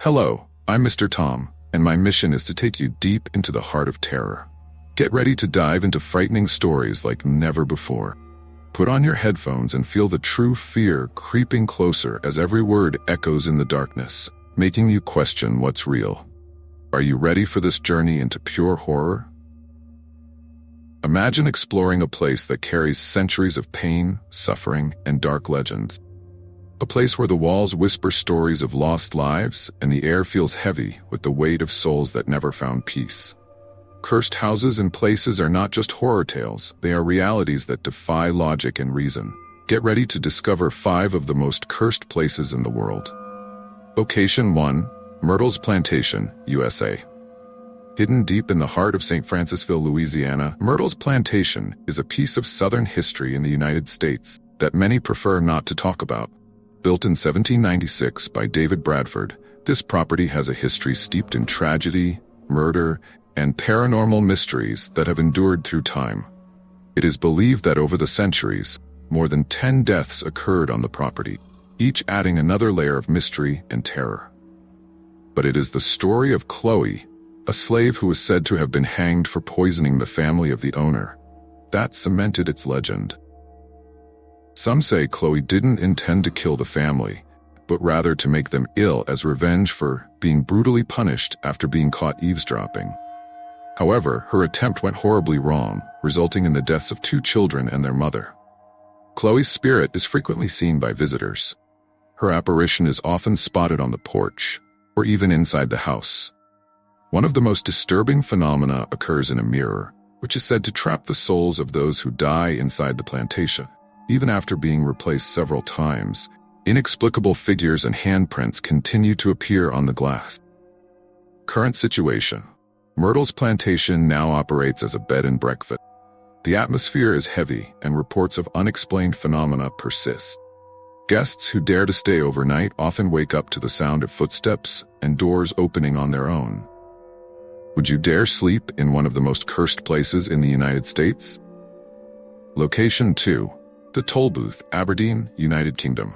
Hello, I'm Mr. Tom, and my mission is to take you deep into the heart of terror. Get ready to dive into frightening stories like never before. Put on your headphones and feel the true fear creeping closer as every word echoes in the darkness, making you question what's real. Are you ready for this journey into pure horror? Imagine exploring a place that carries centuries of pain, suffering, and dark legends. A place where the walls whisper stories of lost lives and the air feels heavy with the weight of souls that never found peace. Cursed houses and places are not just horror tales, they are realities that defy logic and reason. Get ready to discover 5 of the most cursed places in the world. Location 1. Myrtles Plantation, USA. Hidden deep in the heart of St. Francisville, Louisiana, Myrtles Plantation is a piece of Southern history in the United States that many prefer not to talk about. Built in 1796 by David Bradford, this property has a history steeped in tragedy, murder, and paranormal mysteries that have endured through time. It is believed that over the centuries, more than 10 deaths occurred on the property, each adding another layer of mystery and terror. But it is the story of Chloe, a slave who is said to have been hanged for poisoning the family of the owner, that cemented its legend. Some say Chloe didn't intend to kill the family, but rather to make them ill as revenge for being brutally punished after being caught eavesdropping. However, her attempt went horribly wrong, resulting in the deaths of 2 children and their mother. Chloe's spirit is frequently seen by visitors. Her apparition is often spotted on the porch, or even inside the house. One of the most disturbing phenomena occurs in a mirror, which is said to trap the souls of those who die inside the plantation. Even after being replaced several times, inexplicable figures and handprints continue to appear on the glass. Current situation. Myrtles Plantation now operates as a bed and breakfast. The atmosphere is heavy and reports of unexplained phenomena persist. Guests who dare to stay overnight often wake up to the sound of footsteps and doors opening on their own. Would you dare sleep in one of the most cursed places in the United States? Location 2. The Tollbooth, Aberdeen, United Kingdom.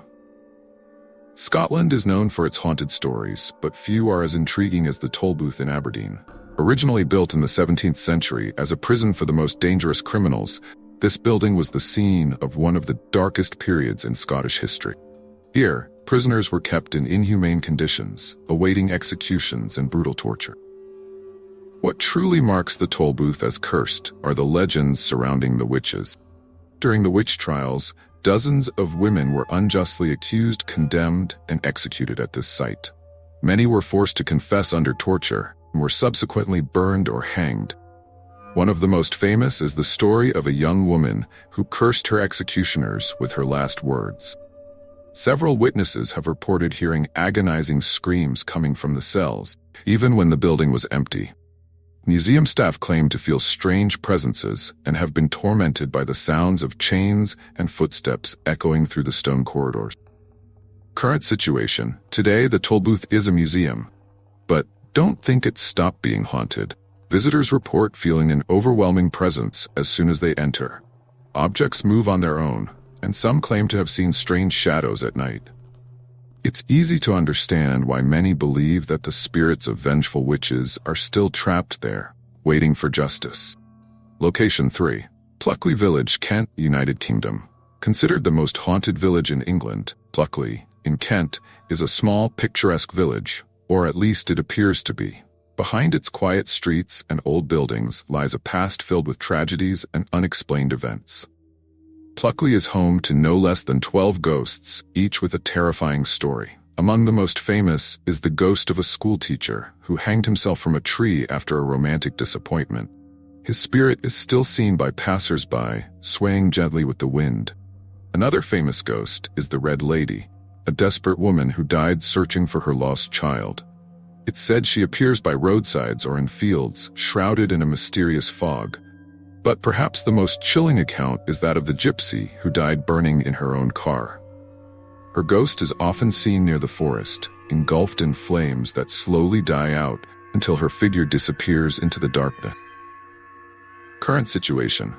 Scotland is known for its haunted stories, but few are as intriguing as the Tollbooth in Aberdeen. Originally built in the 17th century as a prison for the most dangerous criminals, this building was the scene of one of the darkest periods in Scottish history. Here, prisoners were kept in inhumane conditions, awaiting executions and brutal torture. What truly marks the Tollbooth as cursed are the legends surrounding the witches. During the witch trials, dozens of women were unjustly accused, condemned, and executed at this site. Many were forced to confess under torture and were subsequently burned or hanged. One of the most famous is the story of a young woman who cursed her executioners with her last words. Several witnesses have reported hearing agonizing screams coming from the cells, even when the building was empty. Museum staff claim to feel strange presences and have been tormented by the sounds of chains and footsteps echoing through the stone corridors. Current situation. Today, the Tollbooth is a museum. But don't think it's stopped being haunted. Visitors report feeling an overwhelming presence as soon as they enter. Objects move on their own, and some claim to have seen strange shadows at night. It's easy to understand why many believe that the spirits of vengeful witches are still trapped there, waiting for justice. Location 3. Pluckley Village, Kent, United Kingdom. Considered the most haunted village in England, Pluckley, in Kent, is a small, picturesque village, or at least it appears to be. Behind its quiet streets and old buildings lies a past filled with tragedies and unexplained events. Pluckley is home to no less than 12 ghosts, each with a terrifying story. Among the most famous is the ghost of a schoolteacher who hanged himself from a tree after a romantic disappointment. His spirit is still seen by passers-by, swaying gently with the wind. Another famous ghost is the Red Lady, a desperate woman who died searching for her lost child. It's said she appears by roadsides or in fields, shrouded in a mysterious fog. But perhaps the most chilling account is that of the gypsy who died burning in her own car. Her ghost is often seen near the forest, engulfed in flames that slowly die out until her figure disappears into the darkness. Current situation.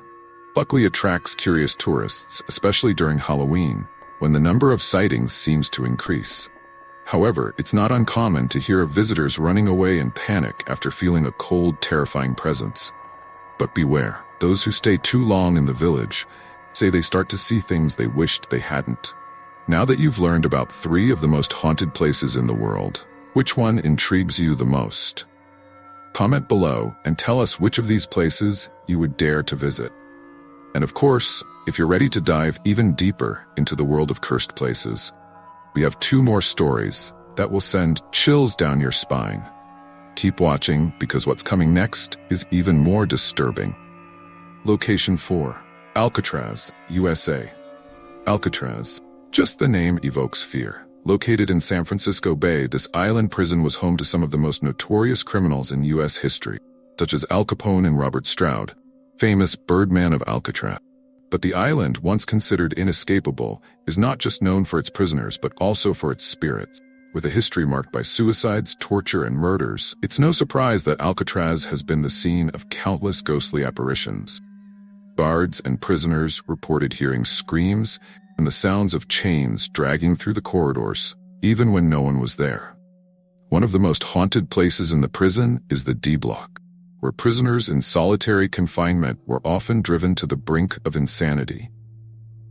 Pluckley attracts curious tourists, especially during Halloween, when the number of sightings seems to increase. However, it's not uncommon to hear of visitors running away in panic after feeling a cold, terrifying presence. But beware, those who stay too long in the village say they start to see things they wished they hadn't. Now that you've learned about 3 of the most haunted places in the world, which one intrigues you the most? Comment below and tell us which of these places you would dare to visit. And of course, if you're ready to dive even deeper into the world of cursed places, we have 2 more stories that will send chills down your spine. Keep watching because what's coming next is even more disturbing. Location 4. Alcatraz, USA. Alcatraz. Just the name evokes fear. Located in San Francisco Bay, this island prison was home to some of the most notorious criminals in U.S. history, such as Al Capone and Robert Stroud, famous Birdman of Alcatraz. But the island, once considered inescapable, is not just known for its prisoners but also for its spirits. With a history marked by suicides, torture, and murders, it's no surprise that Alcatraz has been the scene of countless ghostly apparitions. Guards and prisoners reported hearing screams and the sounds of chains dragging through the corridors, even when no one was there. One of the most haunted places in the prison is the D Block, where prisoners in solitary confinement were often driven to the brink of insanity.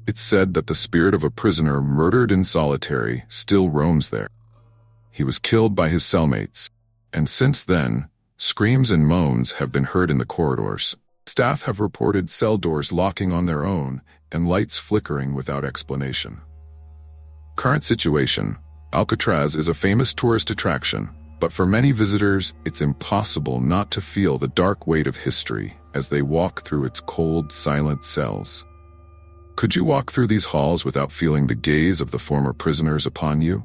It's said that the spirit of a prisoner murdered in solitary still roams there. He was killed by his cellmates, and since then, screams and moans have been heard in the corridors. Staff have reported cell doors locking on their own and lights flickering without explanation. Current situation: Alcatraz is a famous tourist attraction, but for many visitors, it's impossible not to feel the dark weight of history as they walk through its cold, silent cells. Could you walk through these halls without feeling the gaze of the former prisoners upon you?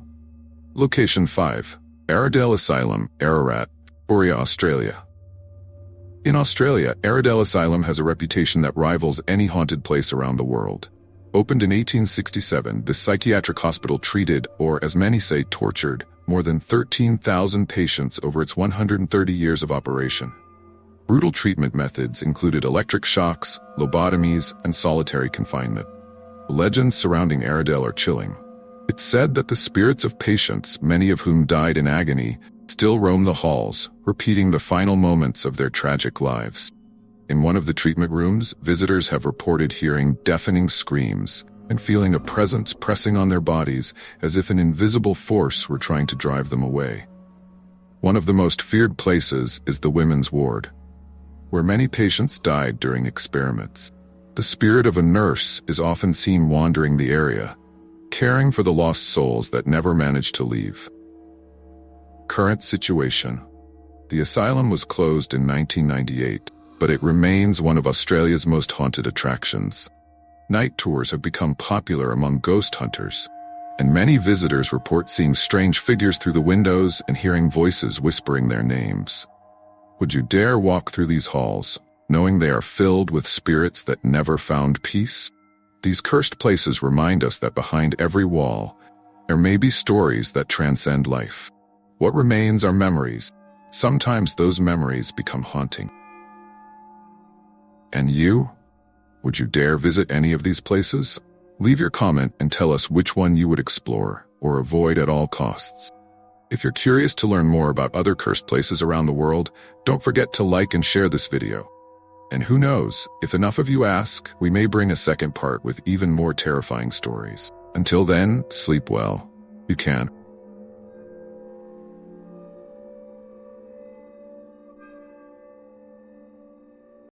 Location 5. Aradale Asylum, Ararat, Victoria, Australia. In Australia, Aradale Asylum has a reputation that rivals any haunted place around the world. Opened in 1867, this psychiatric hospital treated, or as many say, tortured, more than 13,000 patients over its 130 years of operation. Brutal treatment methods included electric shocks, lobotomies, and solitary confinement. Legends surrounding Aradale are chilling. It's said that the spirits of patients, many of whom died in agony, still roam the halls, repeating the final moments of their tragic lives. In one of the treatment rooms, visitors have reported hearing deafening screams and feeling a presence pressing on their bodies as if an invisible force were trying to drive them away. One of the most feared places is the women's ward, where many patients died during experiments. The spirit of a nurse is often seen wandering the area, caring for the lost souls that never managed to leave. Current situation: the asylum was closed in 1998, but it remains one of Australia's most haunted attractions. Night tours have become popular among ghost hunters, and many visitors report seeing strange figures through the windows and hearing voices whispering their names. Would you dare walk through these halls, knowing they are filled with spirits that never found peace? These cursed places remind us that behind every wall, there may be stories that transcend life. What remains are memories. Sometimes those memories become haunting. And you? Would you dare visit any of these places? Leave your comment and tell us which one you would explore or avoid at all costs. If you're curious to learn more about other cursed places around the world, don't forget to like and share this video. And who knows, if enough of you ask, we may bring a second part with even more terrifying stories. Until then, sleep well. You can.